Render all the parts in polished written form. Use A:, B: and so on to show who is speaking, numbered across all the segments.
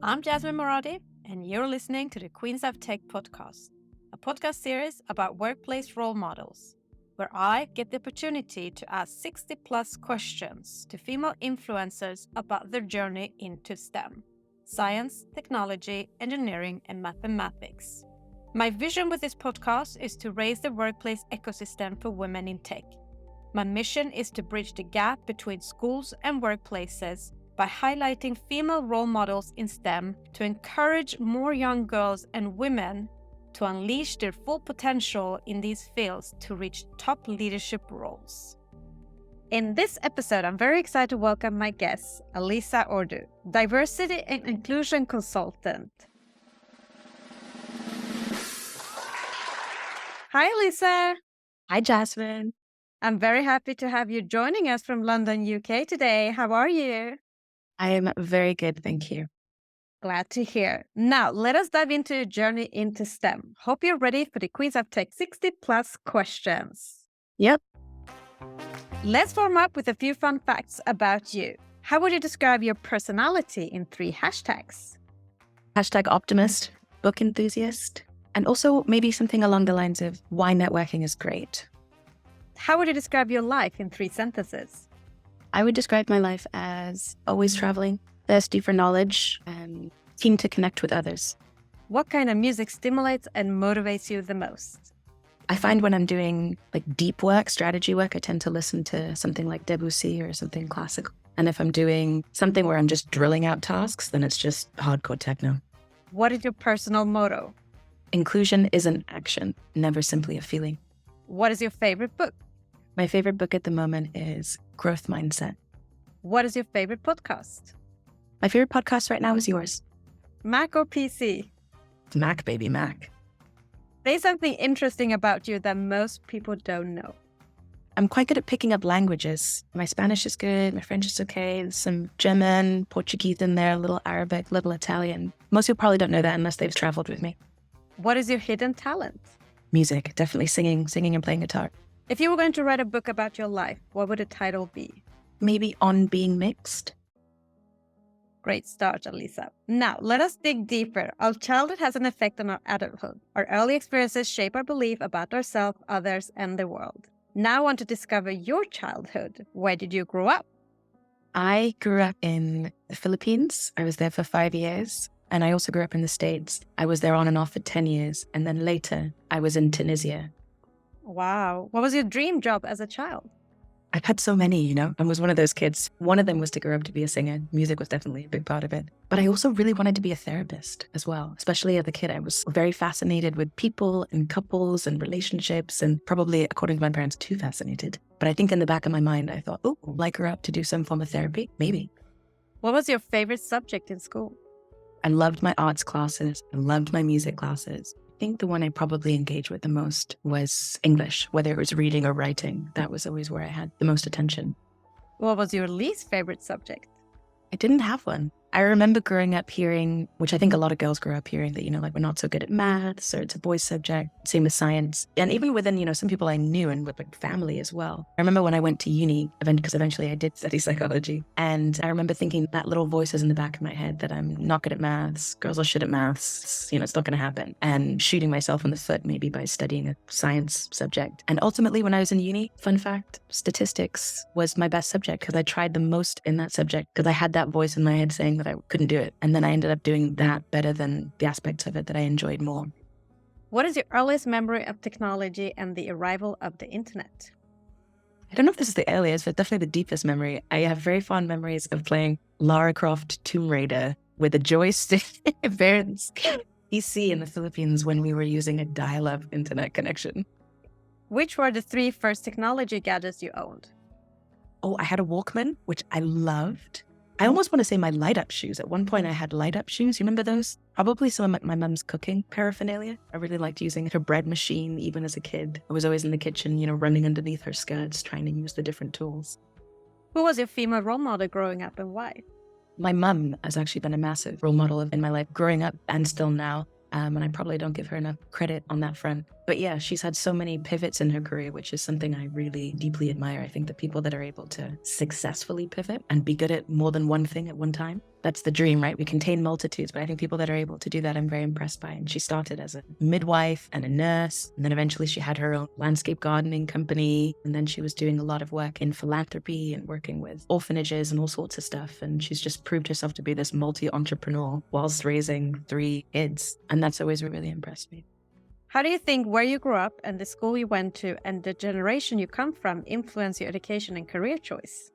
A: I'm Jasmine Moradi, and you're listening to the Queens of Tech podcast, a podcast series about workplace role models, where I get the opportunity to ask 60 plus questions to female influencers about their journey into STEM: science, technology, engineering, and mathematics. My vision with this podcast is to raise the workplace ecosystem for women in tech. My mission is to bridge the gap between schools and workplaces by highlighting female role models in STEM to encourage more young girls and women to unleash their full potential in these fields to reach top leadership roles. In this episode, I'm very excited to welcome my guest, Alyssa Ordu, diversity and inclusion consultant. Hi, Alyssa.
B: Hi, Jasmine.
A: I'm very happy to have you joining us from London, UK today. How are you?
B: I am very good, thank you.
A: Glad to hear. Now, let us dive into your journey into STEM. Hope you're ready for the Queens of Tech 60 plus questions.
B: Yep.
A: Let's warm up with a few fun facts about you. How would you describe your personality in 3 hashtags?
B: Hashtag optimist, book enthusiast, and also maybe something along the lines of why networking is great.
A: How would you describe your life in 3 sentences?
B: I would describe my life as always traveling, thirsty for knowledge, and keen to connect with others.
A: What kind of music stimulates and motivates you the most?
B: I find when I'm doing deep work, strategy work, I tend to listen to something like Debussy or something classical. And if I'm doing something where I'm just drilling out tasks, then it's just hardcore techno.
A: What is your personal motto?
B: Inclusion is an action, never simply a feeling.
A: What is your favorite book?
B: My favorite book at the moment is Growth Mindset.
A: What is your favorite podcast?
B: My favorite podcast right now is yours.
A: Mac or PC?
B: Mac, baby, Mac.
A: Say something interesting about you that most people don't know.
B: I'm quite good at picking up languages. My Spanish is good, my French is okay, there's some German, Portuguese in there, a little Arabic, a little Italian. Most people probably don't know that unless they've traveled with me.
A: What is your hidden talent?
B: Music, definitely singing and playing guitar.
A: If you were going to write a book about your life, what would the title be?
B: Maybe On Being Mixed.
A: Great start, Alyssa. Now, let us dig deeper. Our childhood has an effect on our adulthood. Our early experiences shape our belief about ourselves, others, and the world. Now I want to discover your childhood. Where did you grow up?
B: I grew up in the Philippines. I was there for 5 years. And I also grew up in the States. I was there on and off for 10 years. And then later, I was in Tunisia.
A: Wow. What was your dream job as a child?
B: I've had so many, I was one of those kids. One of them was to grow up to be a singer. Music was definitely a big part of it. But I also really wanted to be a therapist as well. Especially as a kid, I was very fascinated with people and couples and relationships, and probably, according to my parents, too fascinated. But I think in the back of my mind, I thought, will I grow up to do some form of therapy? Maybe.
A: What was your favorite subject in school?
B: I loved my arts classes. I loved my music classes. I think the one I probably engaged with the most was English, whether it was reading or writing. That was always where I had the most attention.
A: What was your least favorite subject?
B: I didn't have one. I remember growing up hearing, which I think a lot of girls grow up hearing, that, we're not so good at maths, or it's a boys' subject. Same with science. And even within, some people I knew and with family as well. I remember when I went to uni, because eventually I did study psychology. And I remember thinking that little voices in the back of my head that I'm not good at maths, girls are shit at maths, it's not going to happen. And shooting myself in the foot maybe by studying a science subject. And ultimately when I was in uni, fun fact, statistics was my best subject because I tried the most in that subject because I had that voice in my head saying that I couldn't do it. And then I ended up doing that better than the aspects of it that I enjoyed more.
A: What is your earliest memory of technology and the arrival of the internet?
B: I don't know if this is the earliest, but definitely the deepest memory. I have very fond memories of playing Lara Croft Tomb Raider with a joystick parents' PC in the Philippines when we were using a dial-up internet connection.
A: Which were the 3 first technology gadgets you owned?
B: Oh, I had a Walkman, which I loved. I almost want to say my light-up shoes. At one point, I had light-up shoes. You remember those? Probably some of my mum's cooking paraphernalia. I really liked using her bread machine, even as a kid. I was always in the kitchen, running underneath her skirts, trying to use the different tools.
A: Who was your female role model growing up and why?
B: My mum has actually been a massive role model in my life, growing up and still now. And I probably don't give her enough credit on that front. But yeah, she's had so many pivots in her career, which is something I really deeply admire. I think the people that are able to successfully pivot and be good at more than one thing at one time, that's the dream, right? We contain multitudes, but I think people that are able to do that, I'm very impressed by. And she started as a midwife and a nurse. And then eventually she had her own landscape gardening company. And then she was doing a lot of work in philanthropy and working with orphanages and all sorts of stuff. And she's just proved herself to be this multi-entrepreneur whilst raising 3 kids. And that's always really impressed me.
A: How do you think where you grew up and the school you went to and the generation you come from influence your education and career choice?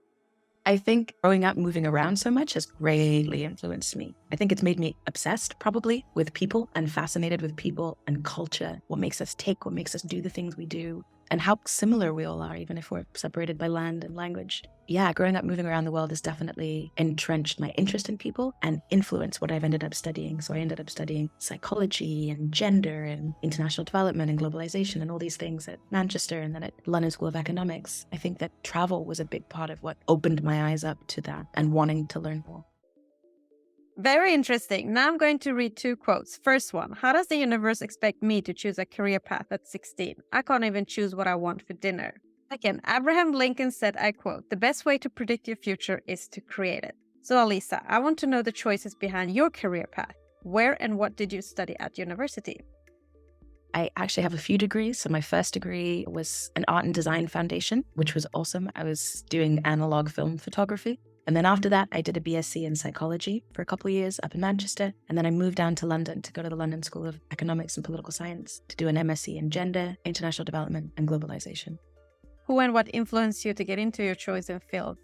B: I think growing up, moving around so much has greatly influenced me. I think it's made me obsessed probably with people and fascinated with people and culture, what makes us tick, what makes us do the things we do, and how similar we all are, even if we're separated by land and language. Yeah, growing up, moving around the world has definitely entrenched my interest in people and influenced what I've ended up studying. So I ended up studying psychology and gender and international development and globalization and all these things at Manchester and then at London School of Economics. I think that travel was a big part of what opened my eyes up to that and wanting to learn more.
A: Very interesting. Now I'm going to read 2 quotes. First one, how does the universe expect me to choose a career path at 16? I can't even choose what I want for dinner. Second, Abraham Lincoln said, I quote, the best way to predict your future is to create it. So Alyssa, I want to know the choices behind your career path. Where and what did you study at university?
B: I actually have a few degrees. So my first degree was an art and design foundation, which was awesome. I was doing analog film photography. And then after that, I did a BSc in psychology for a couple of years up in Manchester. And then I moved down to London to go to the London School of Economics and Political Science to do an MSc in gender, international development, and globalization.
A: Who and what influenced you to get into your chosen field?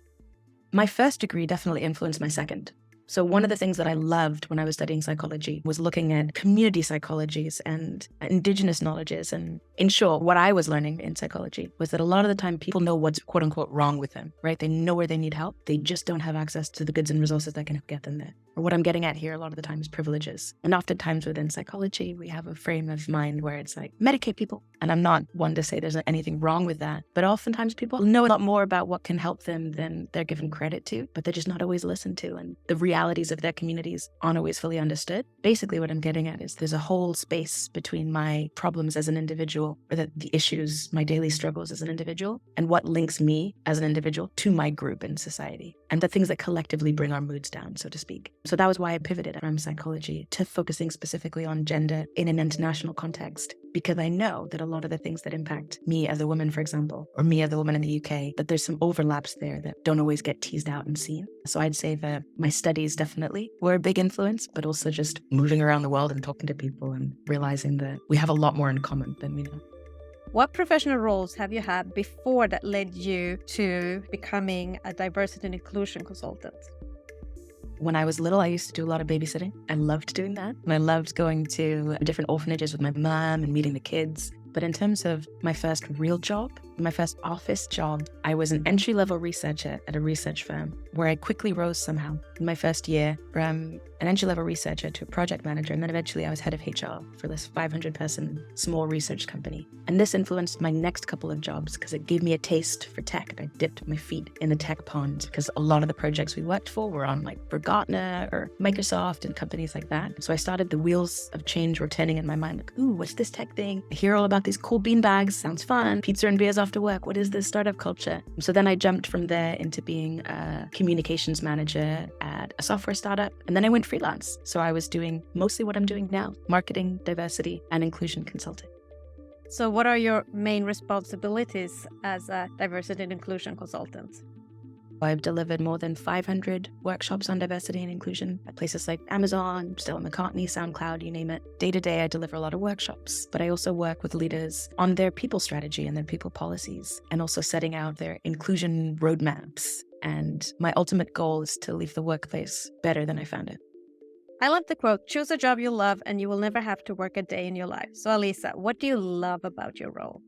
B: My first degree definitely influenced my second. So one of the things that I loved when I was studying psychology was looking at community psychologies and indigenous knowledges. And in short, what I was learning in psychology was that a lot of the time people know what's quote unquote wrong with them, right? They know where they need help. They just don't have access to the goods and resources that can get them there. Or what I'm getting at here a lot of the time is privileges. And oftentimes within psychology, we have a frame of mind where it's like, medicate people. And I'm not one to say there's anything wrong with that. But oftentimes people know a lot more about what can help them than they're given credit to, but they're just not always listened to. And the realities of their communities aren't always fully understood. Basically, what I'm getting at is there's a whole space between my problems as an individual, or the issues, my daily struggles as an individual, and what links me as an individual to my group in society, and the things that collectively bring our moods down, so to speak. So that was why I pivoted from psychology to focusing specifically on gender in an international context, because I know that a lot of the things that impact me as a woman, for example, or me as a woman in the UK, that there's some overlaps there that don't always get teased out and seen. So I'd say that my studies definitely were a big influence, but also just moving around the world and talking to people and realizing that we have a lot more in common than we know.
A: What professional roles have you had before that led you to becoming a diversity and inclusion consultant?
B: When I was little, I used to do a lot of babysitting. I loved doing that. And I loved going to different orphanages with my mom and meeting the kids. But in terms of my first real job, my first office job, I was an entry-level researcher at a research firm where I quickly rose somehow in my first year from an entry-level researcher to a project manager. And then eventually I was head of HR for this 500-person small research company. And this influenced my next couple of jobs because it gave me a taste for tech. I dipped my feet in the tech pond because a lot of the projects we worked for were on for Gartner or Microsoft and companies like that. So I started the wheels of change were turning in my mind, like, ooh, what's this tech thing? I hear all about these cool bean bags. Sounds fun. Pizza and beers after work. What is this startup culture? So then I jumped from there into being a communications manager at a software startup. And then I went freelance. So I was doing mostly what I'm doing now, marketing, diversity, and inclusion consulting.
A: So what are your main responsibilities as a diversity and inclusion consultant?
B: I've delivered more than 500 workshops on diversity and inclusion at places like Amazon, Stella McCartney, SoundCloud, you name it. Day to day, I deliver a lot of workshops, but I also work with leaders on their people strategy and their people policies, and also setting out their inclusion roadmaps. And my ultimate goal is to leave the workplace better than I found it.
A: I love the quote, choose a job you love and you will never have to work a day in your life. So Alyssa, what do you love about your role?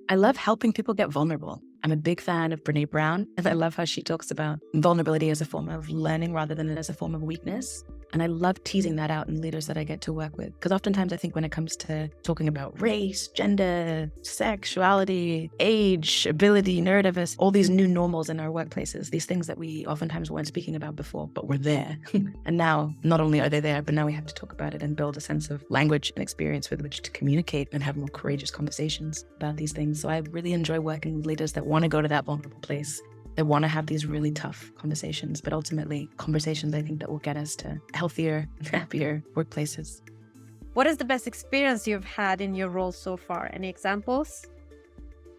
B: I love helping people get vulnerable. I'm a big fan of Brené Brown, and I love how she talks about vulnerability as a form of learning rather than as a form of weakness. And I love teasing that out in leaders that I get to work with. Because oftentimes I think when it comes to talking about race, gender, sexuality, age, ability, neurodiverse, all these new normals in our workplaces, these things that we oftentimes weren't speaking about before, but were there. And now, not only are they there, but now we have to talk about it and build a sense of language and experience with which to communicate and have more courageous conversations about these things. So I really enjoy working with leaders that want to go to that vulnerable place that want to have these really tough conversations, but ultimately conversations I think that will get us to healthier, happier workplaces.
A: What is the best experience you've had in your role so far? Any examples?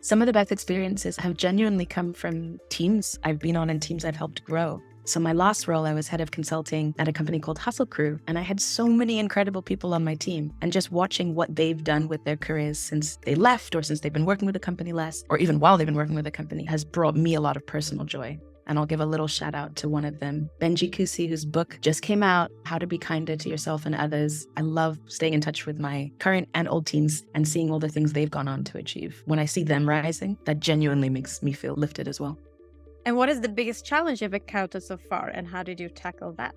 B: Some of the best experiences have genuinely come from teams I've been on and teams I've helped grow. So my last role, I was head of consulting at a company called Hustle Crew, and I had so many incredible people on my team. And just watching what they've done with their careers since they left or since they've been working with the company less, or even while they've been working with the company, has brought me a lot of personal joy. And I'll give a little shout out to one of them, Benji Kusi, whose book just came out, How to Be Kinder to Yourself and Others. I love staying in touch with my current and old teams and seeing all the things they've gone on to achieve. When I see them rising, that genuinely makes me feel lifted as well.
A: And what is the biggest challenge you've encountered so far, and how did you tackle that?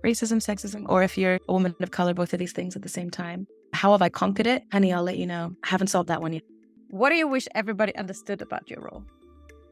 B: Racism, sexism, or if you're a woman of color, both of these things at the same time. How have I conquered it? Honey, I'll let you know. I haven't solved that one yet.
A: What do you wish everybody understood about your role?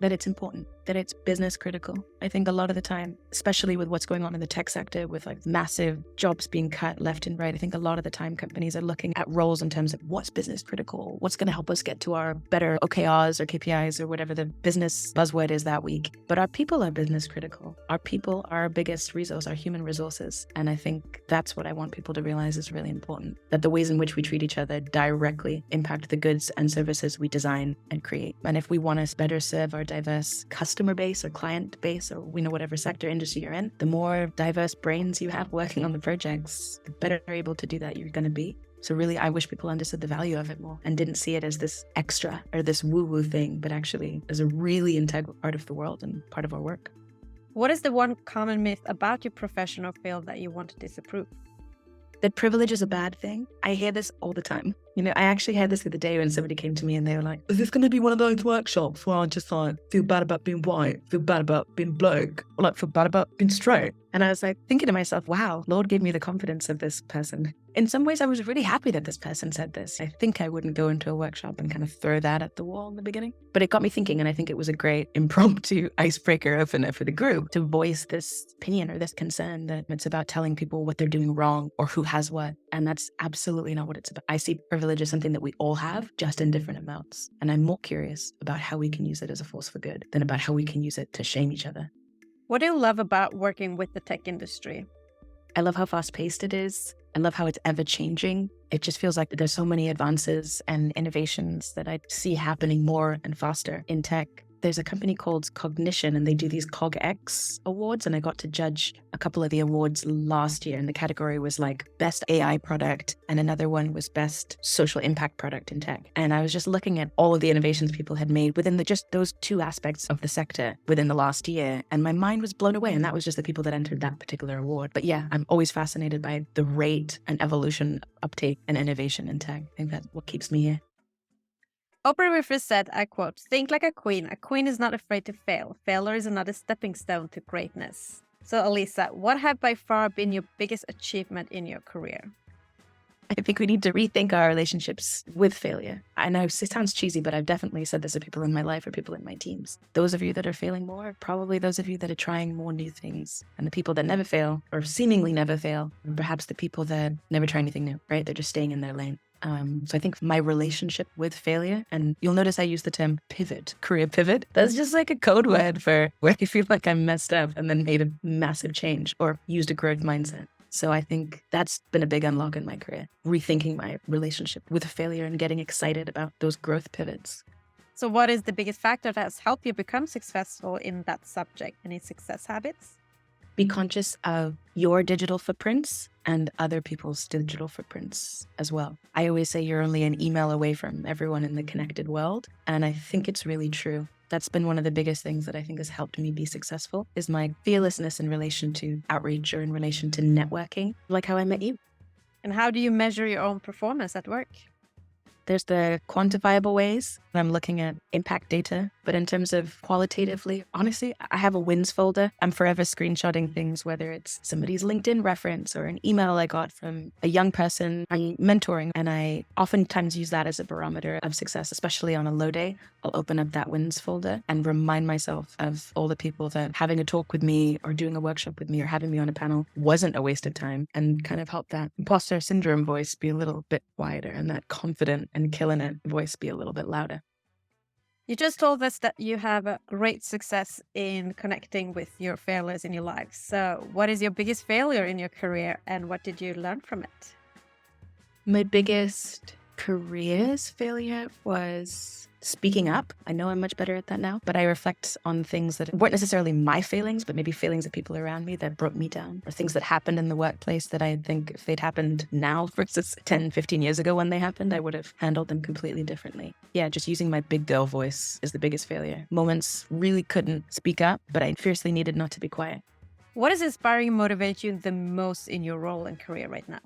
B: That it's important, that it's business critical. I think a lot of the time, especially with what's going on in the tech sector with like massive jobs being cut left and right, I think a lot of the time companies are looking at roles in terms of what's business critical, what's going to help us get to our better OKRs or KPIs or whatever the business buzzword is that week. But our people are business critical. Our people are our biggest resource, our human resources. And I think that's what I want people to realize is really important, that the ways in which we treat each other directly impact the goods and services we design and create. And if we want to better serve our diverse customer base or client base, or whatever sector industry you're in, the more diverse brains you have working on the projects, the better able to do that you're going to be. So really, I wish people understood the value of it more and didn't see it as this extra or this woo-woo thing, but actually as a really integral part of the world and part of our work.
A: What is the one common myth about your professional field that you want to disapprove?
B: That privilege is a bad thing. I hear this all the time. I actually had this the other day when somebody came to me and they were like, is this going to be one of those workshops where I just like feel bad about being white, feel bad about being bloke, or like feel bad about being straight? And I was like thinking to myself, wow, Lord gave me the confidence of this person. In some ways, I was really happy that this person said this. I think I wouldn't go into a workshop and kind of throw that at the wall in the beginning. But it got me thinking, and I think it was a great impromptu icebreaker opener for the group to voice this opinion or this concern that it's about telling people what they're doing wrong or who has what. And that's absolutely not what it's about. I see privilege as something that we all have, just in different amounts. And I'm more curious about how we can use it as a force for good than about how we can use it to shame each other.
A: What do you love about working with the tech industry?
B: I love how fast-paced it is. I love how it's ever-changing. It just feels like there's so many advances and innovations that I see happening more and faster in tech. There's a company called Cognition, and they do these CogX awards, and I got to judge a couple of the awards last year, and the category was like Best AI Product, and another one was Best Social Impact Product in Tech. And I was just looking at all of the innovations people had made within just those two aspects of the sector within the last year, and my mind was blown away, and that was just the people that entered that particular award. But yeah, I'm always fascinated by the rate and evolution, uptake, and innovation in tech. I think that's what keeps me here.
A: Oprah Winfrey said, I quote, "Think like a queen. A queen is not afraid to fail. Failure is another stepping stone to greatness." So, Alyssa, what have by far been your biggest achievement in your career?
B: I think we need to rethink our relationships with failure. I know it sounds cheesy, but I've definitely said this to people in my life or people in my teams. Those of you that are failing more, probably those of you that are trying more new things. And the people that never fail or seemingly never fail, and perhaps the people that never try anything new, right? They're just staying in their lane. So I think my relationship with failure, and you'll notice I use the term pivot, career pivot. That's just like a code word for where you feel like I'm messed up and then made a massive change or used a growth mindset. So I think that's been a big unlock in my career, rethinking my relationship with failure and getting excited about those growth pivots.
A: So what is the biggest factor that has helped you become successful in that subject? Any success habits?
B: Be conscious of your digital footprints and other people's digital footprints as well. I always say you're only an email away from everyone in the connected world. And I think it's really true. That's been one of the biggest things that I think has helped me be successful is my fearlessness in relation to outreach or in relation to networking, like how I met you.
A: And how do you measure your own performance at work?
B: There's the quantifiable ways. I'm looking at impact data, but in terms of qualitatively, honestly, I have a wins folder. I'm forever screenshotting things, whether it's somebody's LinkedIn reference or an email I got from a young person I'm mentoring. And I oftentimes use that as a barometer of success, especially on a low day. I'll open up that wins folder and remind myself of all the people that having a talk with me or doing a workshop with me or having me on a panel wasn't a waste of time, and kind of help that imposter syndrome voice be a little bit quieter and that confident and killing it voice be a little bit louder.
A: You just told us that you have a great success in connecting with your failures in your life. So what is your biggest failure in your career and what did you learn from it?
B: My biggest careers failure was speaking up. I know I'm much better at that now, but I reflect on things that weren't necessarily my failings, but maybe failings of people around me that brought me down, or things that happened in the workplace that I think if they'd happened now versus 10, 15 years ago when they happened, I would have handled them completely differently. Yeah, just using my big girl voice is the biggest failure. Moments really couldn't speak up, but I fiercely needed not to be quiet.
A: What is inspiring and motivates you the most in your role and career right now?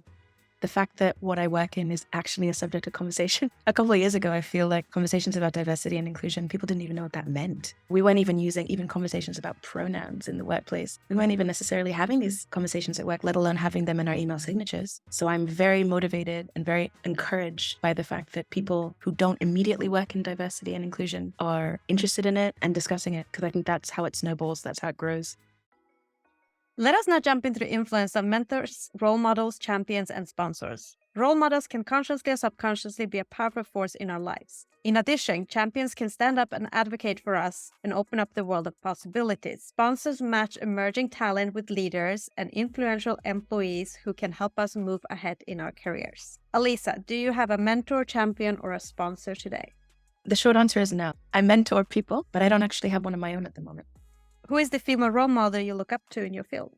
B: The fact that what I work in is actually a subject of conversation. A couple of years ago, I feel like conversations about diversity and inclusion, people didn't even know what that meant. We weren't even using conversations about pronouns in the workplace. We weren't even necessarily having these conversations at work, let alone having them in our email signatures. So I'm very motivated and very encouraged by the fact that people who don't immediately work in diversity and inclusion are interested in it and discussing it, because I think that's how it snowballs, that's how it grows.
A: Let us now jump into the influence of mentors, role models, champions, and sponsors. Role models can consciously or subconsciously be a powerful force in our lives. In addition, champions can stand up and advocate for us and open up the world of possibilities. Sponsors match emerging talent with leaders and influential employees who can help us move ahead in our careers. Alyssa, do you have a mentor, champion, or a sponsor today?
B: The short answer is no. I mentor people, but I don't actually have one of my own at the moment.
A: Who is the female role model you look up to in your field?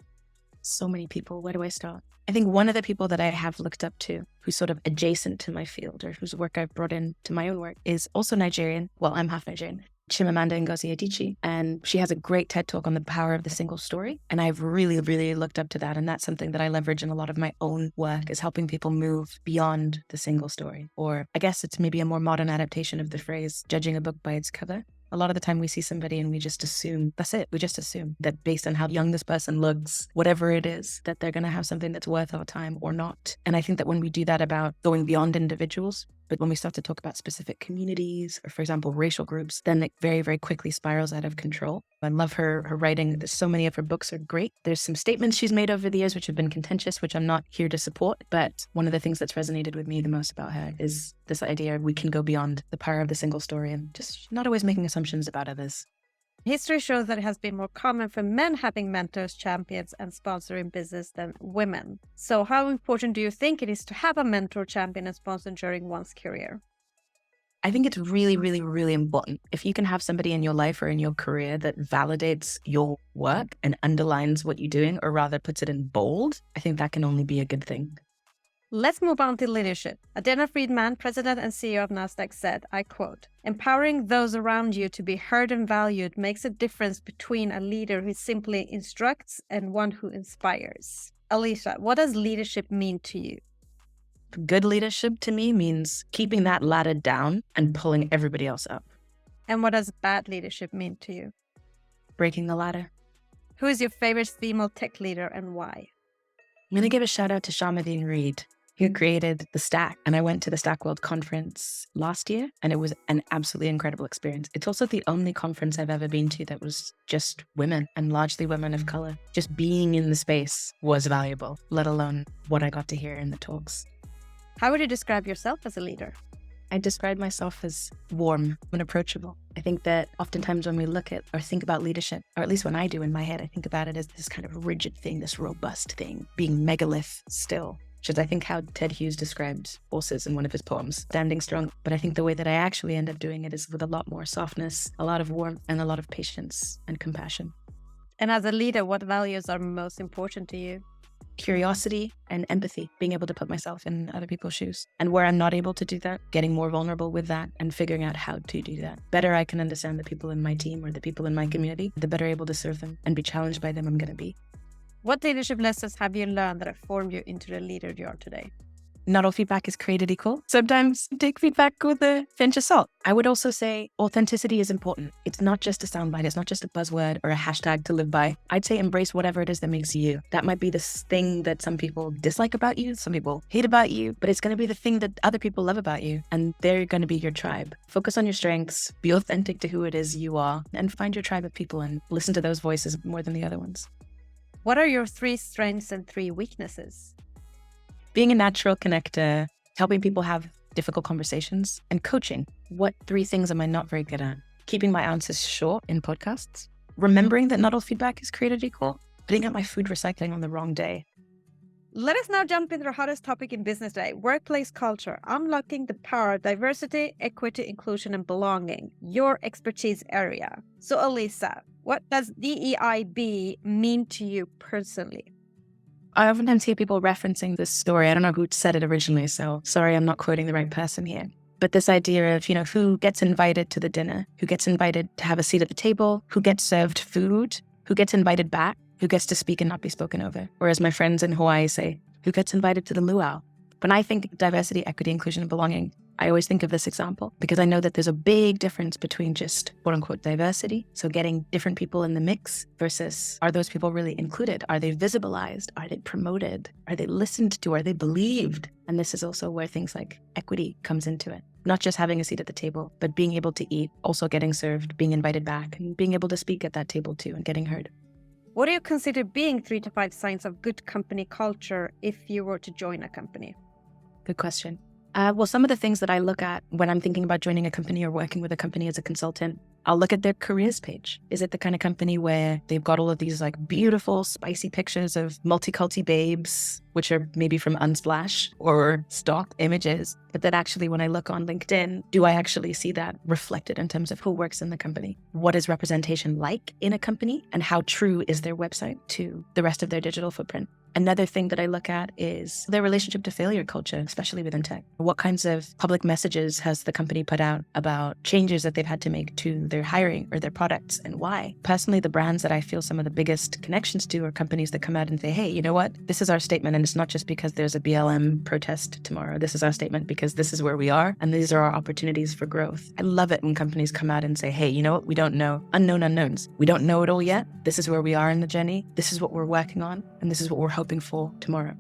B: So many people. Where do I start? I think one of the people that I have looked up to, who's sort of adjacent to my field or whose work I've brought in to my own work, is also Nigerian. Well, I'm half Nigerian. Chimamanda Ngozi Adichie. And she has a great TED talk on the power of the single story. And I've really, really looked up to that. And that's something that I leverage in a lot of my own work, is helping people move beyond the single story. Or I guess it's maybe a more modern adaptation of the phrase, judging a book by its cover. A lot of the time we see somebody and we just assume, that's it. We just assume that based on how young this person looks, whatever it is, that they're going to have something that's worth our time or not. And I think that when we do that about going beyond individuals, but when we start to talk about specific communities or, for example, racial groups, then it very, very quickly spirals out of control. I love her writing. So many of her books are great. There's some statements she's made over the years which have been contentious, which I'm not here to support. But one of the things that's resonated with me the most about her is this idea we can go beyond the power of the single story and just not always making assumptions about others.
A: History shows that it has been more common for men having mentors, champions, and sponsor in business than women. So how important do you think it is to have a mentor, champion, and sponsor during one's career?
B: I think it's really, really, really important. If you can have somebody in your life or in your career that validates your work and underlines what you're doing, or rather puts it in bold, I think that can only be a good thing.
A: Let's move on to leadership. Adena Friedman, president and CEO of Nasdaq, said, I quote, "Empowering those around you to be heard and valued makes a difference between a leader who simply instructs and one who inspires." Alyssa, what does leadership mean to you?
B: Good leadership to me means keeping that ladder down and pulling everybody else up.
A: And what does bad leadership mean to you?
B: Breaking the ladder.
A: Who is your favorite female tech leader and why?
B: I'm going to give a shout out to Shamadine Reed, who created the Stack. And I went to the Stack World Conference last year, and it was an absolutely incredible experience. It's also the only conference I've ever been to that was just women, and largely women of color. Just being in the space was valuable, let alone what I got to hear in the talks.
A: How would you describe yourself as a leader?
B: I describe myself as warm and approachable. I think that oftentimes when we look at or think about leadership, or at least when I do in my head, I think about it as this kind of rigid thing, this robust thing, being megalith still, which is I think how Ted Hughes described horses in one of his poems, standing strong. But I think the way that I actually end up doing it is with a lot more softness, a lot of warmth, and a lot of patience and compassion.
A: And as a leader, what values are most important to you?
B: Curiosity and empathy, being able to put myself in other people's shoes. And where I'm not able to do that, getting more vulnerable with that and figuring out how to do that. Better I can understand the people in my team or the people in my community, the better able to serve them and be challenged by them I'm going to be.
A: What leadership lessons have you learned that have formed you into the leader you are today?
B: Not all feedback is created equal. Sometimes take feedback with a pinch of salt. I would also say authenticity is important. It's not just a soundbite. It's not just a buzzword or a hashtag to live by. I'd say embrace whatever it is that makes you. That might be this thing that some people dislike about you, some people hate about you, but it's going to be the thing that other people love about you. And they're going to be your tribe. Focus on your strengths, be authentic to who it is you are, and find your tribe of people and listen to those voices more than the other ones.
A: What are your 3 strengths and 3 weaknesses?
B: Being a natural connector, helping people have difficult conversations, and coaching. What 3 things am I not very good at? keeping my answers short in podcasts, remembering that not all feedback is created equal, putting out my food recycling on the wrong day.
A: Let us now jump into the hottest topic in business today, workplace culture, unlocking the power of diversity, equity, inclusion, and belonging, your expertise area. So Alyssa, what does DEIB mean to you personally?
B: I oftentimes hear people referencing this story. I don't know who said it originally, so sorry I'm not quoting the right person here. But this idea of, who gets invited to the dinner, who gets invited to have a seat at the table, who gets served food, who gets invited back, who gets to speak and not be spoken over. Or as my friends in Hawaii say, who gets invited to the luau. When I think diversity, equity, inclusion, and belonging, I always think of this example because I know that there's a big difference between just quote unquote diversity. So getting different people in the mix versus are those people really included? Are they visibilized? Are they promoted? Are they listened to? Are they believed? And this is also where things like equity comes into it. Not just having a seat at the table, but being able to eat, also getting served, being invited back, and being able to speak at that table too and getting heard.
A: What do you consider being 3 to 5 signs of good company culture if you were to join a company?
B: Good question. Well, some of the things that I look at when I'm thinking about joining a company or working with a company as a consultant, I'll look at their careers page. Is it the kind of company where they've got all of these like beautiful, spicy pictures of multiculti babes, which are maybe from Unsplash or stock images, but that actually when I look on LinkedIn, do I actually see that reflected in terms of who works in the company? What is representation like in a company? And how true is their website to the rest of their digital footprint? Another thing that I look at is their relationship to failure culture, especially within tech. What kinds of public messages has the company put out about changes that they've had to make to their hiring or their products and why? Personally, the brands that I feel some of the biggest connections to are companies that come out and say, hey, you know what? This is our statement. And it's not just because there's a BLM protest tomorrow. This is our statement because this is where we are. And these are our opportunities for growth. I love it when companies come out and say, hey, you know what? We don't know. Unknown unknowns. We don't know it all yet. This is where we are in the journey. This is what we're working on. And this is what we're hoping for tomorrow.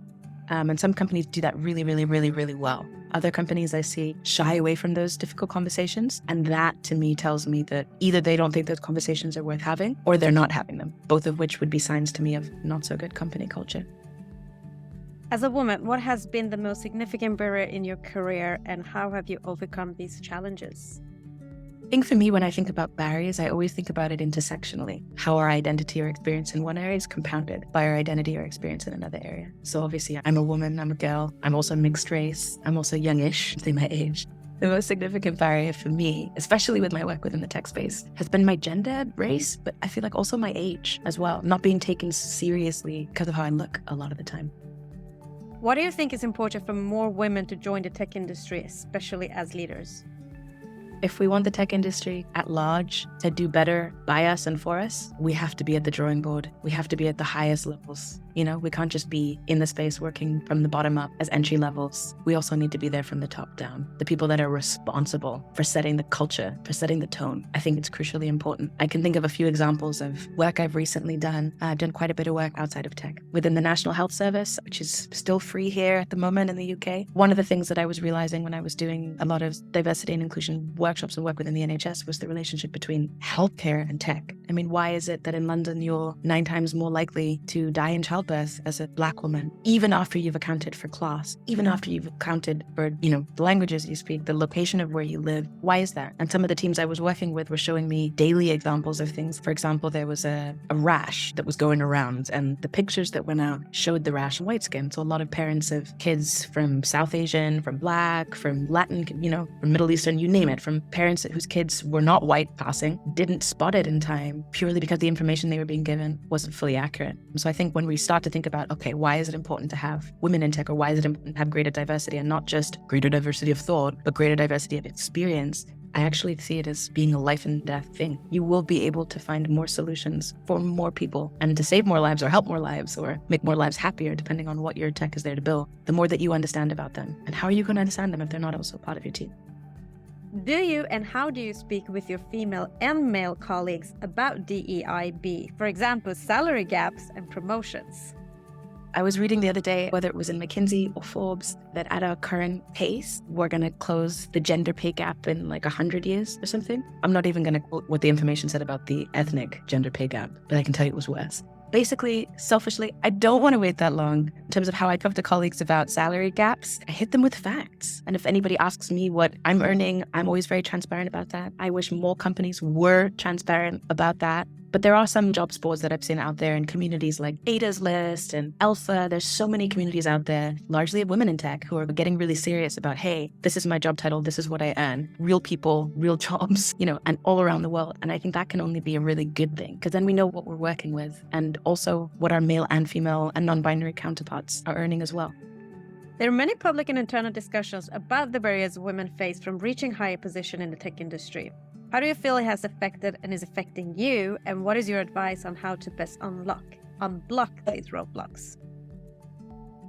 B: And some companies do that really, really, really, really well. Other companies I see shy away from those difficult conversations. And that to me tells me that either they don't think those conversations are worth having or they're not having them, both of which would be signs to me of not so good company culture.
A: As a woman, what has been the most significant barrier in your career and how have you overcome these challenges?
B: I think for me, when I think about barriers, I always think about it intersectionally. How our identity or experience in one area is compounded by our identity or experience in another area. So obviously, I'm a woman, I'm a girl, I'm also mixed race, I'm also youngish, say my age. The most significant barrier for me, especially with my work within the tech space, has been my gender, race, but I feel like also my age as well, not being taken seriously because of how I look a lot of the time.
A: What do you think is important for more women to join the tech industry, especially as leaders?
B: If we want the tech industry at large to do better by us and for us, we have to be at the drawing board. We have to be at the highest levels. We can't just be in the space working from the bottom up as entry levels. We also need to be there from the top down. The people that are responsible for setting the culture, for setting the tone. I think it's crucially important. I can think of a few examples of work I've recently done. I've done quite a bit of work outside of tech. Within the National Health Service, which is still free here at the moment in the UK. One of the things that I was realizing when I was doing a lot of diversity and inclusion workshops and work within the NHS was the relationship between healthcare and tech. I mean, why is it that in London you're 9 times more likely to die in childbirth as a Black woman, even after you've accounted for class, even after you've accounted for, the languages you speak, the location of where you live? Why is that? And some of the teams I was working with were showing me daily examples of things. For example, there was a rash that was going around and the pictures that went out showed the rash in white skin. So a lot of parents of kids from South Asian, from Black, from Latin, from Middle Eastern, you name it, from parents whose kids were not white passing, didn't spot it in time purely because the information they were being given wasn't fully accurate. So I think when we start to think about, okay, why is it important to have women in tech, or why is it important to have greater diversity, and not just greater diversity of thought, but greater diversity of experience, I actually see it as being a life and death thing. You will be able to find more solutions for more people and to save more lives or help more lives or make more lives happier, depending on what your tech is there to build, the more that you understand about them. And how are you going to understand them if they're not also part of your team?
A: Do you and how do you speak with your female and male colleagues about DEIB? For example, salary gaps and promotions.
B: I was reading the other day, whether it was in McKinsey or Forbes, that at our current pace, we're going to close the gender pay gap in like 100 years or something. I'm not even going to quote what the information said about the ethnic gender pay gap, but I can tell you it was worse. Basically, selfishly, I don't want to wait that long. In terms of how I talk to colleagues about salary gaps, I hit them with facts. And if anybody asks me what I'm earning, I'm always very transparent about that. I wish more companies were transparent about that. But there are some jobs boards that I've seen out there in communities like Ada's List and Alpha. There's so many communities out there, largely of women in tech, who are getting really serious about, hey, this is my job title, this is what I earn. Real people, real jobs, and all around the world. And I think that can only be a really good thing, because then we know what we're working with and also what our male and female and non-binary counterparts are earning as well.
A: There are many public and internal discussions about the barriers women face from reaching higher position in the tech industry. How do you feel it has affected and is affecting you? And what is your advice on how to best unblock these roadblocks?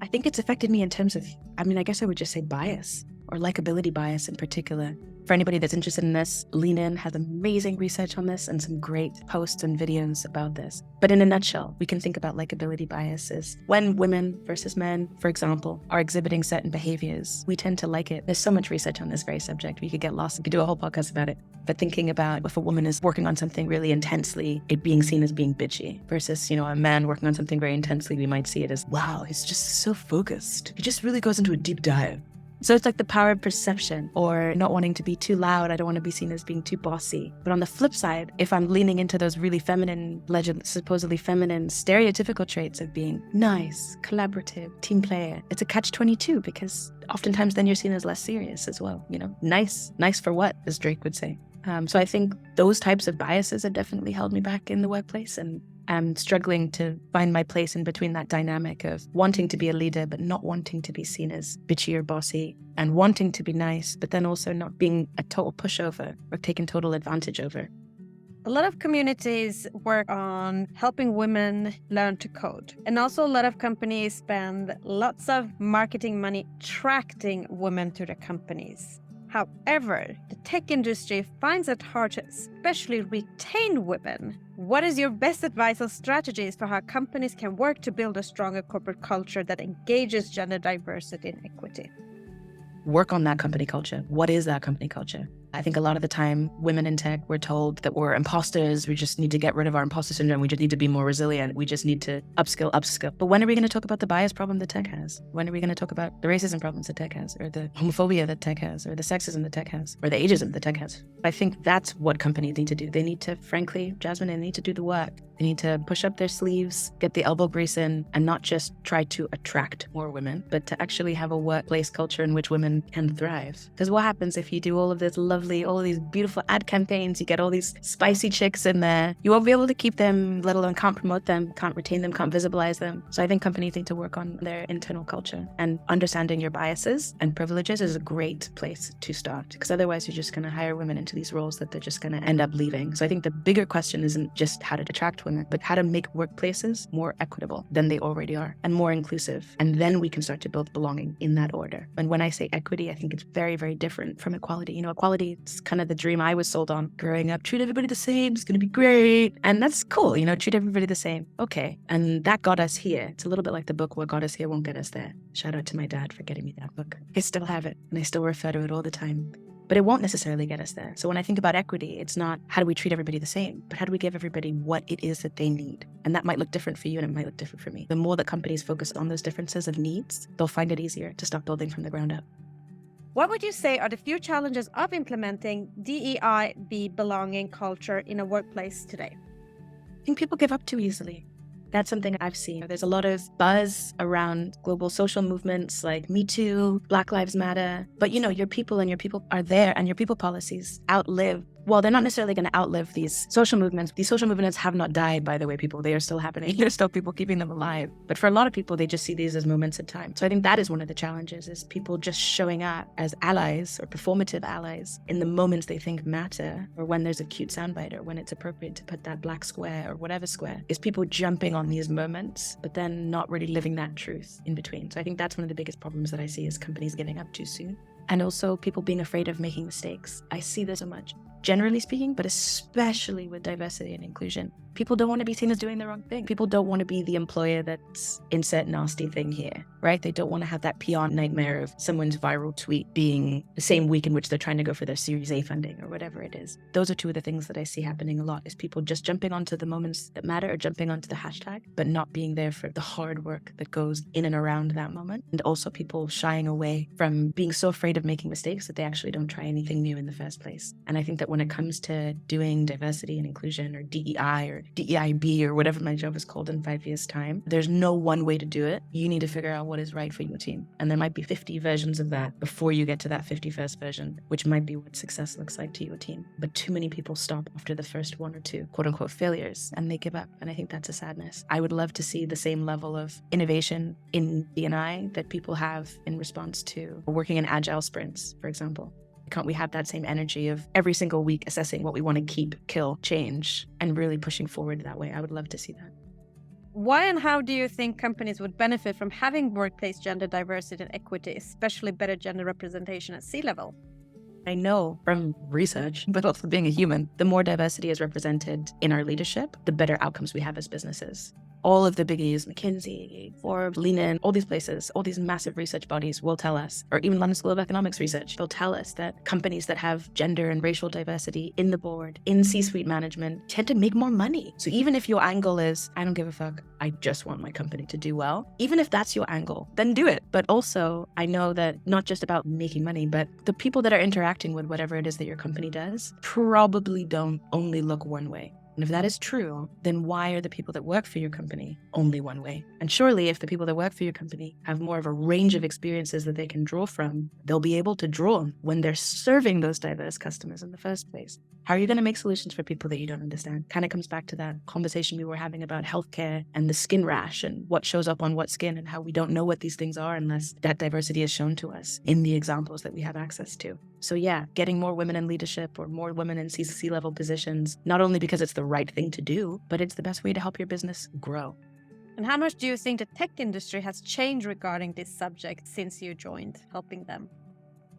B: I think it's affected me in terms of, I guess I would just say bias, or likability bias in particular. For anybody that's interested in this, Lean In has amazing research on this and some great posts and videos about this. But in a nutshell, we can think about likability biases. When women versus men, for example, are exhibiting certain behaviors, we tend to like it. There's so much research on this very subject. We could get lost. We could do a whole podcast about it. But thinking about if a woman is working on something really intensely, it being seen as being bitchy versus, a man working on something very intensely, we might see it as, wow, he's just so focused. He just really goes into a deep dive. So it's like the power of perception, or not wanting to be too loud. I don't want to be seen as being too bossy. But on the flip side, if I'm leaning into those really feminine, supposedly feminine, stereotypical traits of being nice, collaborative, team player, it's a catch-22, because oftentimes then you're seen as less serious as well. Nice for what, as Drake would say. So I think those types of biases have definitely held me back in the workplace, and I'm struggling to find my place in between that dynamic of wanting to be a leader but not wanting to be seen as bitchy or bossy, and wanting to be nice but then also not being a total pushover or taken total advantage over.
A: A lot of communities work on helping women learn to code. And also a lot of companies spend lots of marketing money attracting women to their companies. However, the tech industry finds it hard to especially retain women. What is your best advice or strategies for how companies can work to build a stronger corporate culture that engages gender diversity and equity?
B: Work on that company culture. What is that company culture? I think a lot of the time, women in tech, we're told that we're imposters. We just need to get rid of our imposter syndrome. We just need to be more resilient. We just need to upskill. But when are we going to talk about the bias problem that tech has? When are we going to talk about the racism problems that tech has, or the homophobia that tech has, or the sexism that tech has, or the ageism that tech has? I think that's what companies need to do. They need to, frankly, Jasmine, they need to do the work. They need to push up their sleeves, get the elbow grease in, and not just try to attract more women, but to actually have a workplace culture in which women can thrive. Because what happens if you do all of this all of these beautiful ad campaigns, you get all these spicy chicks in there, you won't be able to keep them, let alone can't promote them, can't retain them, can't visibilize them. So I think companies need to work on their internal culture, and understanding your biases and privileges is a great place to start, because otherwise you're just going to hire women into these roles that they're just going to end up leaving. So I think the bigger question isn't just how to attract women, but how to make workplaces more equitable than they already are, and more inclusive. And then we can start to build belonging in that order. And when I say equity, I think it's very, very different from equality. Equality is kind of the dream I was sold on growing up. Treat everybody the same, it's going to be great. And that's cool, treat everybody the same. Okay. And that got us here. It's a little bit like the book, What Got Us Here Won't Get Us There. Shout out to my dad for getting me that book. I still have it, and I still refer to it all the time. But it won't necessarily get us there. So when I think about equity, it's not how do we treat everybody the same, but how do we give everybody what it is that they need? And that might look different for you, and it might look different for me. The more that companies focus on those differences of needs, they'll find it easier to start building from the ground up.
A: What would you say are the few challenges of implementing DEI, the belonging culture in a workplace today?
B: I think people give up too easily. That's something I've seen. There's a lot of buzz around global social movements like Me Too, Black Lives Matter. But your people are there, and your people policies outlive. Well, they're not necessarily going to outlive these social movements. These social movements have not died, by the way, people. They are still happening. There's still people keeping them alive. But for a lot of people, they just see these as moments in time. So I think that is one of the challenges, is people just showing up as allies or performative allies in the moments they think matter, or when there's a cute soundbite, or when it's appropriate to put that black square or whatever square. Is people jumping on these moments, but then not really living that truth in between. So I think that's one of the biggest problems that I see, is companies giving up too soon. And also people being afraid of making mistakes. I see this so much. generally speaking, but especially with diversity and inclusion. People don't want to be seen as doing the wrong thing. People don't want to be the employer that's insert nasty thing here, right? They don't want to have that PR nightmare of someone's viral tweet being the same week in which they're trying to go for their Series A funding or whatever it is. Those are two of the things that I see happening a lot, is people just jumping onto the moments that matter or jumping onto the hashtag, but not being there for the hard work that goes in and around that moment. And also people shying away from being so afraid of making mistakes that they actually don't try anything new in the first place. And I think that when it comes to doing diversity and inclusion, or DEI or DEIB or whatever my job is called in 5 years' time, there's no one way to do it. You need to figure out what is right for your team. And there might be 50 versions of that before you get to that 51st version, which might be what success looks like to your team. But too many people stop after the first one or two quote unquote failures and they give up. And I think that's a sadness. I would love to see the same level of innovation in D&I that people have in response to working in agile sprints, for example. Can't we have that same energy of every single week assessing what we want to keep, kill, change, and really pushing forward that way? I would love to see that.
A: Why and how do you think companies would benefit from having workplace gender diversity and equity, especially better gender representation at C-level?
B: I know from research, but also being a human, the more diversity is represented in our leadership, the better outcomes we have as businesses. All of the biggies, McKinsey, Forbes, Lean In, all these places, all these massive research bodies will tell us, or even London School of Economics research, they'll tell us that companies that have gender and racial diversity in the board, in C-suite management, tend to make more money. So even if your angle is, I don't give a fuck, I just want my company to do well, even if that's your angle, then do it. But also, I know that not just about making money, but the people that are interacting with whatever it is that your company does probably don't only look one way. And if that is true, then why are the people that work for your company only one way? And surely if the people that work for your company have more of a range of experiences that they can draw from, they'll be able to draw when they're serving those diverse customers in the first place. How are you going to make solutions for people that you don't understand? Kind of comes back to that conversation we were having about healthcare and the skin rash and what shows up on what skin and how we don't know what these things are unless that diversity is shown to us in the examples that we have access to. So yeah, getting more women in leadership or more women in C-level positions, not only because it's the right thing to do, but it's the best way to help your business grow.
A: And how much do you think the tech industry has changed regarding this subject since you joined, helping them?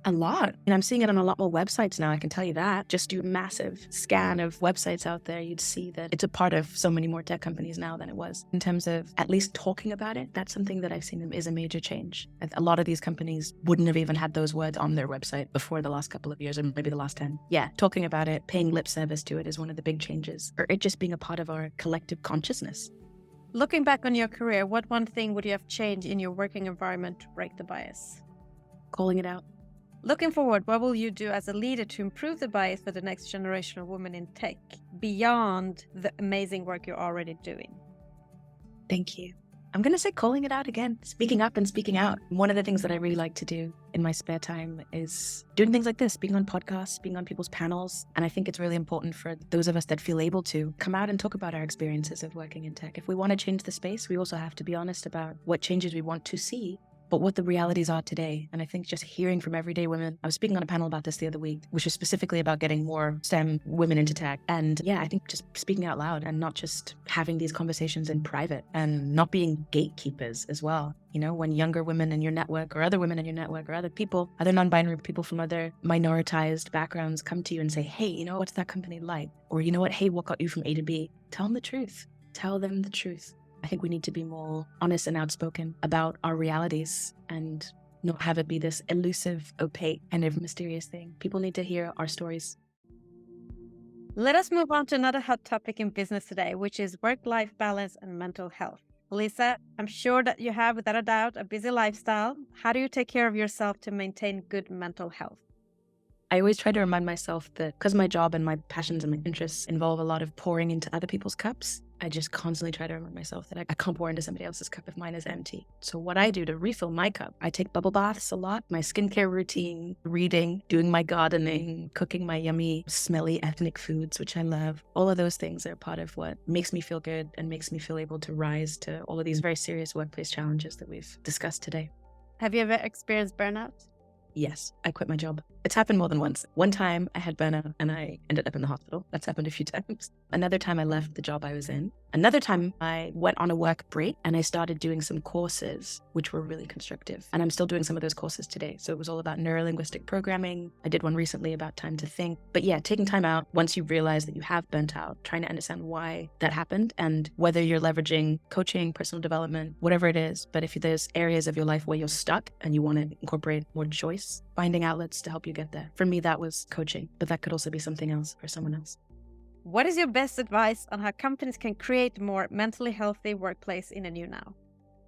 B: A lot. And I'm seeing it on a lot more websites now, I can tell you that. Just do a massive scan of websites out there, you'd see that it's a part of so many more tech companies now than it was. In terms of at least talking about it, that's something that I've seen is a major change. A lot of these companies wouldn't have even had those words on their website before the last couple of years, or maybe the last 10. Yeah, talking about it, paying lip service to it is one of the big changes, or it just being a part of our collective consciousness.
A: Looking back on your career, what one thing would you have changed in your working environment to break the bias?
B: Calling it out.
A: Looking forward, what will you do as a leader to improve the bias for the next generation of women in tech, beyond the amazing work you're already doing?
B: Thank you. I'm going to say calling it out again, speaking up and speaking out. One of the things that I really like to do in my spare time is doing things like this, being on podcasts, being on people's panels. And I think it's really important for those of us that feel able to come out and talk about our experiences of working in tech. If we want to change the space, we also have to be honest about what changes we want to see, but what the realities are today. And I think just hearing from everyday women, I was speaking on a panel about this the other week, which was specifically about getting more STEM women into tech. And yeah, I think just speaking out loud and not just having these conversations in private and not being gatekeepers as well. You know, when younger women in your network or other women in your network or other people, other non-binary people from other minoritized backgrounds come to you and say, hey, you know, what's that company like? Or you know what, hey, what got you from A to B? Tell them the truth. Tell them the truth. I think we need to be more honest and outspoken about our realities and not have it be this elusive, opaque, kind of mysterious thing. People need to hear our stories.
A: Let us move on to another hot topic in business today, which is work-life balance and mental health. Alyssa, I'm sure that you have, without a doubt, a busy lifestyle. How do you take care of yourself to maintain good mental health?
B: I always try to remind myself that because my job and my passions and my interests involve a lot of pouring into other people's cups, I just constantly try to remind myself that I can't pour into somebody else's cup if mine is empty. So what I do to refill my cup, I take bubble baths a lot, my skincare routine, reading, doing my gardening, cooking my yummy, smelly ethnic foods, which I love. All of those things are part of what makes me feel good and makes me feel able to rise to all of these very serious workplace challenges that we've discussed today.
A: Have you ever experienced burnout?
B: Yes, I quit my job. It's happened more than once. One time I had burnout and I ended up in the hospital. That's happened a few times. Another time I left the job I was in Another time I went on a work break and I started doing some courses, which were really constructive. And I'm still doing some of those courses today. So it was all about neurolinguistic programming. I did one recently about time to think. But yeah, taking time out once you realize that you have burnt out, trying to understand why that happened and whether you're leveraging coaching, personal development, whatever it is. But if there's areas of your life where you're stuck and you want to incorporate more choice, finding outlets to help you get there. For me, that was coaching, but that could also be something else for someone else.
A: What is your best advice on how companies can create a more mentally healthy workplace in a new now?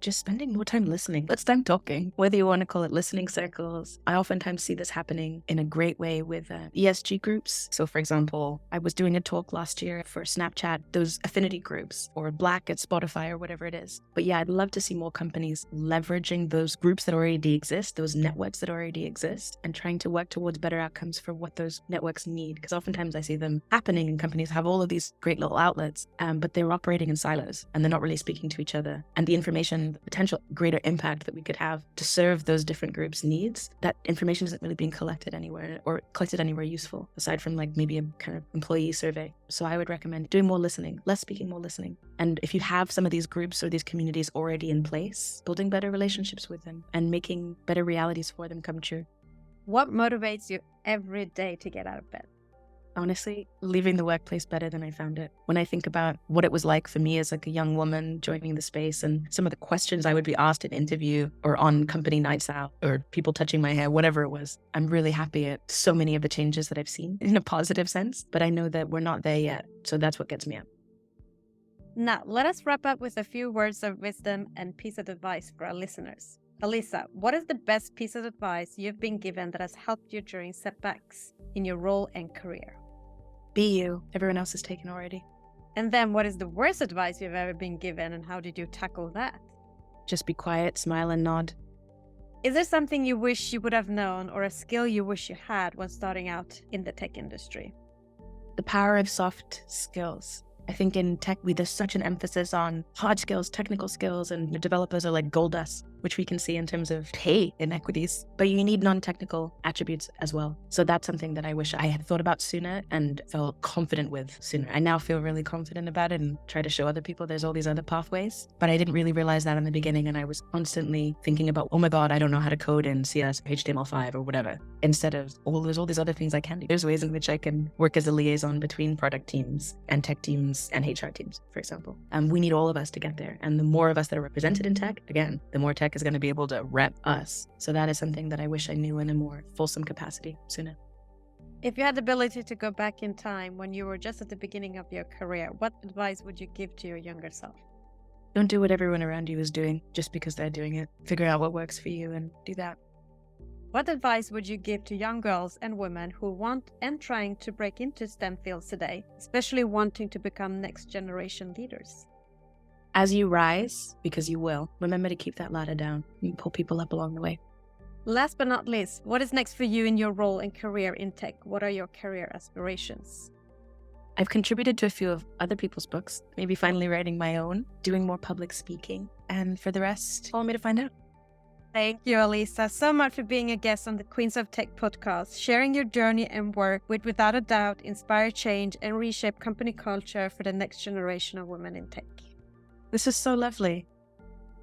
B: Just spending more time listening, less time talking, whether you want to call it listening circles. I oftentimes see this happening in a great way with ESG groups. So for example, I was doing a talk last year for Snapchat, those affinity groups, or Black at Spotify or whatever it is. But yeah, I'd love to see more companies leveraging those groups that already exist, those networks that already exist, and trying to work towards better outcomes for what those networks need. Because oftentimes I see them happening and companies have all of these great little outlets, but they're operating in silos and they're not really speaking to each other. And the information, the potential greater impact that we could have to serve those different groups' needs, that information isn't really being collected anywhere useful, aside from like maybe a kind of employee survey. So I would recommend doing more listening, less speaking, more listening. And if you have some of these groups or these communities already in place, building better relationships with them and making better realities for them come true.
A: What motivates you every day to get out of bed?
B: Honestly, leaving the workplace better than I found it. When I think about what it was like for me as like a young woman joining the space and some of the questions I would be asked in interview or on company nights out or people touching my hair, whatever it was, I'm really happy at so many of the changes that I've seen in a positive sense, but I know that we're not there yet. So that's what gets me up.
A: Now, let us wrap up with a few words of wisdom and piece of advice for our listeners. Alyssa, what is the best piece of advice you've been given that has helped you during setbacks in your role and career?
B: Be you. Everyone else is taken already.
A: And then what is the worst advice you've ever been given and how did you tackle that?
B: Just be quiet, smile and nod.
A: Is there something you wish you would have known or a skill you wish you had when starting out in the tech industry?
B: The power of soft skills. I think in tech, there's such an emphasis on hard skills, technical skills, and the developers are like gold dust, which we can see in terms of pay inequities. But you need non-technical attributes as well. So that's something that I wish I had thought about sooner and felt confident with sooner. I now feel really confident about it and try to show other people there's all these other pathways. But I didn't really realize that in the beginning. And I was constantly thinking about, oh my God, I don't know how to code in CS, HTML5 or whatever. Instead of, there's all these other things I can do. There's ways in which I can work as a liaison between product teams and tech teams and HR teams, for example. We need all of us to get there. And the more of us that are represented in tech, again, the more tech is going to be able to rep us. So that is something that I wish I knew in a more fulsome capacity sooner.
A: If you had the ability to go back in time when you were just at the beginning of your career, what advice would you give to your younger self?
B: Don't do what everyone around you is doing just because they're doing it. Figure out what works for you and do that.
A: What advice would you give to young girls and women who want and trying to break into STEM fields today, especially wanting to become next generation leaders?
B: As you rise, because you will, remember to keep that ladder down and pull people up along the way.
A: Last but not least, what is next for you in your role and career in tech? What are your career aspirations?
B: I've contributed to a few of other people's books, maybe finally writing my own, doing more public speaking, and for the rest, follow me to find out.
A: Thank you, Alyssa, so much for being a guest on the Queens of Tech podcast, sharing your journey and work which without a doubt inspire change and reshape company culture for the next generation of women in tech.
B: This is so lovely.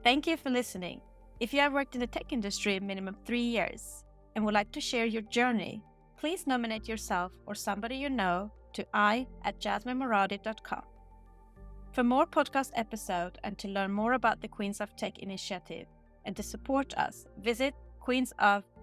A: Thank you for listening. If you have worked in the tech industry a minimum 3 years and would like to share your journey, please nominate yourself or somebody you know to i@jasminemoradi.com. For more podcast episodes and to learn more about the Queens of Tech initiative and to support us, visit queensoftech.com.